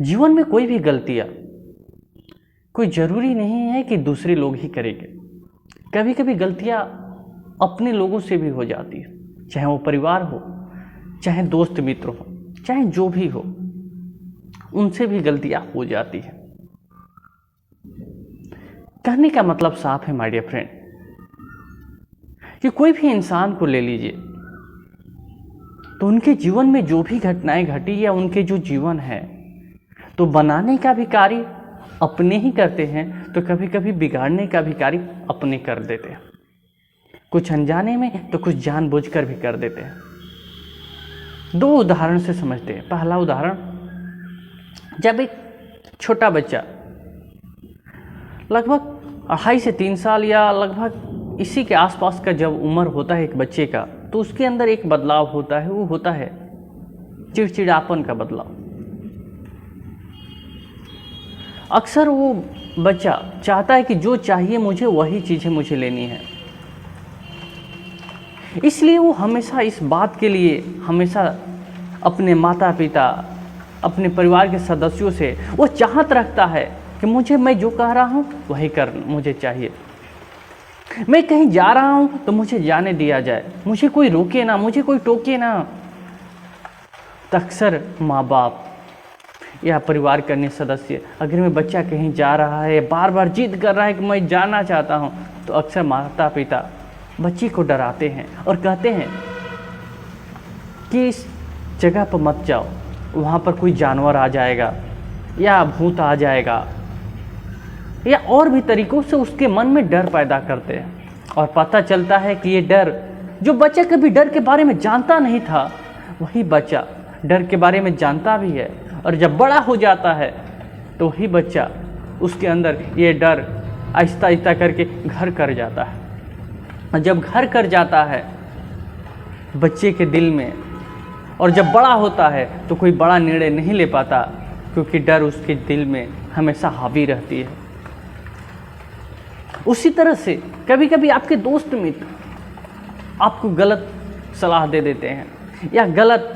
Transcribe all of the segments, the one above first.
जीवन में कोई भी गलतियाँ कोई ज़रूरी नहीं है कि दूसरे लोग ही करेंगे। कभी कभी गलतियाँ अपने लोगों से भी हो जाती है, चाहे वो परिवार हो, चाहे दोस्त मित्र हो, चाहे जो भी हो, उनसे भी गलतियाँ हो जाती है। कहने का मतलब साफ है माय डियर फ्रेंड, कि कोई भी इंसान को ले लीजिए तो उनके जीवन में जो भी घटनाएं घटी या उनके जो जीवन है, तो बनाने का भी कार्य अपने ही करते हैं, तो कभी कभी बिगाड़ने का भी कार्य अपने कर देते हैं। कुछ अनजाने में तो कुछ जानबूझकर भी कर देते हैं। दो उदाहरण से समझते हैं। पहला उदाहरण, जब एक छोटा बच्चा लगभग 2.5 से 3 साल या लगभग इसी के आसपास का जब उम्र होता है एक बच्चे का, तो उसके अंदर एक बदलाव होता है। वो होता है चिड़चिड़ापन का बदलाव। अक्सर वो बच्चा चाहता है कि जो चाहिए मुझे वही चीज़ें मुझे लेनी है, इसलिए वो हमेशा इस बात के लिए हमेशा अपने माता पिता, अपने परिवार के सदस्यों से वो चाहत रखता है कि मैं जो कह रहा हूँ वही कर मुझे चाहिए। मैं कहीं जा रहा हूँ तो मुझे जाने दिया जाए, मुझे कोई रोके ना, मुझे कोई टोके ना। तो अक्सर माँ बाप या परिवार के अन्य सदस्य, अगर मैं बच्चा कहीं जा रहा है, बार बार जिद कर रहा है कि मैं जाना चाहता हूँ, तो अक्सर माता पिता बच्चे को डराते हैं और कहते हैं कि इस जगह पर मत जाओ, वहाँ पर कोई जानवर आ जाएगा या भूत आ जाएगा, या और भी तरीकों से उसके मन में डर पैदा करते हैं। और पता चलता है कि ये डर, जो बच्चा कभी डर के बारे में जानता नहीं था, वही बच्चा डर के बारे में जानता भी है, और जब बड़ा हो जाता है तो वही बच्चा उसके अंदर ये डर आहिस्ता आहिस्ता करके घर कर जाता है। और जब घर कर जाता है बच्चे के दिल में, और जब बड़ा होता है तो कोई बड़ा निर्णय नहीं ले पाता, क्योंकि डर उसके दिल में हमेशा हावी रहती है। उसी तरह से कभी कभी आपके दोस्त मित्र आपको गलत सलाह दे देते हैं या गलत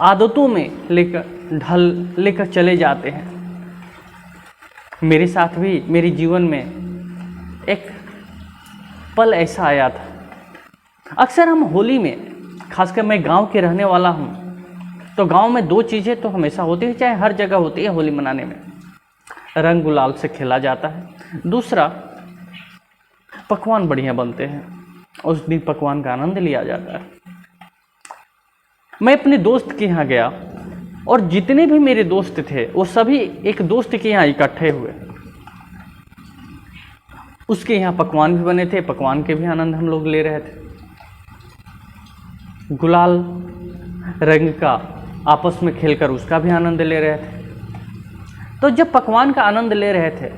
आदतों में लेकर चले जाते हैं। मेरे साथ भी मेरे जीवन में एक पल ऐसा आया था। अक्सर हम होली में, खासकर मैं गांव के रहने वाला हूं, तो गांव में 2 चीज़ें तो हमेशा होती है, चाहे हर जगह होती है होली मनाने में। रंग गुलाल से खेला जाता है, दूसरा पकवान बढ़िया बनते हैं, उस दिन पकवान का आनंद लिया जाता है। मैं अपने दोस्त के यहाँ गया और जितने भी मेरे दोस्त थे वो सभी एक दोस्त के यहाँ इकट्ठे हुए। उसके यहाँ पकवान भी बने थे, पकवान के भी आनंद हम लोग ले रहे थे। गुलाल रंग का आपस में खेलकर उसका भी आनंद ले रहे थे। तो जब पकवान का आनंद ले रहे थे,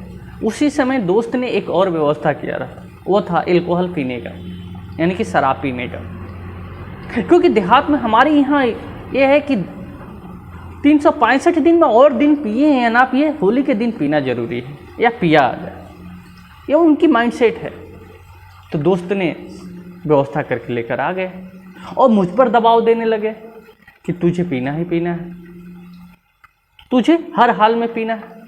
उसी समय दोस्त ने एक और व्यवस्था किया रहा, वो था अल्कोहल पीने का, यानी कि शराब पीने का। क्योंकि देहात में हमारे यहाँ ये है कि 365 दिन में और दिन पिए या ना पिए, होली के दिन पीना जरूरी है या पिया जाए, ये उनकी माइंडसेट है। तो दोस्त ने व्यवस्था करके लेकर आ गए और मुझ पर दबाव देने लगे कि तुझे पीना ही पीना है, तुझे हर हाल में पीना है।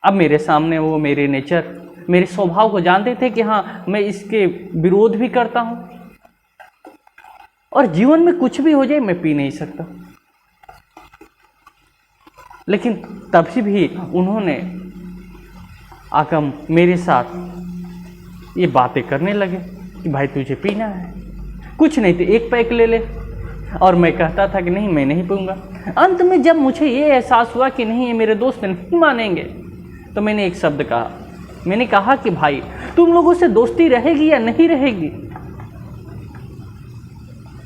अब मेरे सामने वो मेरे नेचर, मेरे स्वभाव को जानते थे कि हाँ, मैं इसके विरोध भी करता हूँ और जीवन में कुछ भी हो जाए मैं पी नहीं सकता। लेकिन तभी भी उन्होंने आकर मेरे साथ ये बातें करने लगे कि भाई तुझे पीना है, कुछ नहीं तो 1 पैक ले ले। और मैं कहता था कि नहीं, मैं नहीं पीऊँगा। अंत में जब मुझे ये एहसास हुआ कि नहीं, ये मेरे दोस्त नहीं मानेंगे, तो मैंने एक शब्द कहा। मैंने कहा कि भाई, तुम लोगों से दोस्ती रहेगी या नहीं रहेगी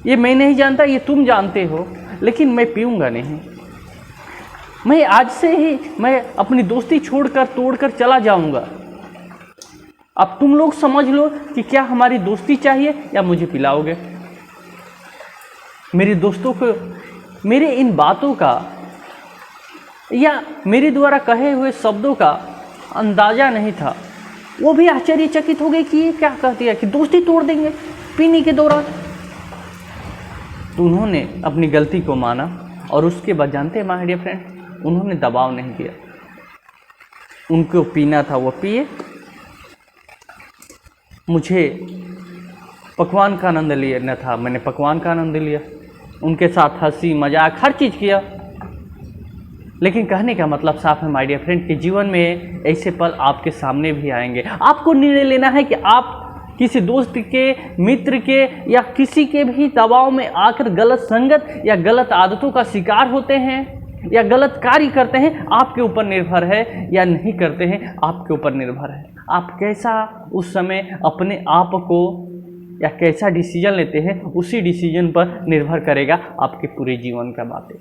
ये मैं नहीं जानता, ये तुम जानते हो, लेकिन मैं पीऊँगा नहीं। मैं आज से ही मैं अपनी दोस्ती छोड़कर तोड़कर चला जाऊंगा। अब तुम लोग समझ लो कि क्या हमारी दोस्ती चाहिए या मुझे पिलाओगे। मेरे दोस्तों को मेरे इन बातों का या मेरे द्वारा कहे हुए शब्दों का अंदाजा नहीं था। वो भी आश्चर्यचकित हो गए कि ये क्या कहती है कि दोस्ती तोड़ देंगे पीने के दौरान। तो उन्होंने अपनी गलती को माना और उसके बाद जानते हैं माय डियर फ्रेंड, उन्होंने दबाव नहीं दिया, उनको पीना था वो पिए, मुझे पकवान का आनंद लेना था मैंने पकवान का आनंद लिया, उनके साथ हंसी मजाक हर चीज़ किया। लेकिन कहने का मतलब साफ है माय डियर फ्रेंड कि जीवन में ऐसे पल आपके सामने भी आएंगे। आपको निर्णय लेना है कि आप किसी दोस्त के, मित्र के या किसी के भी दबाव में आकर गलत संगत या गलत आदतों का शिकार होते हैं या गलत कार्य करते हैं, आपके ऊपर निर्भर है, या नहीं करते हैं आपके ऊपर निर्भर है। आप कैसा उस समय अपने आप को या कैसा डिसीजन लेते हैं, उसी डिसीजन पर निर्भर करेगा आपके पूरे जीवन का बातें।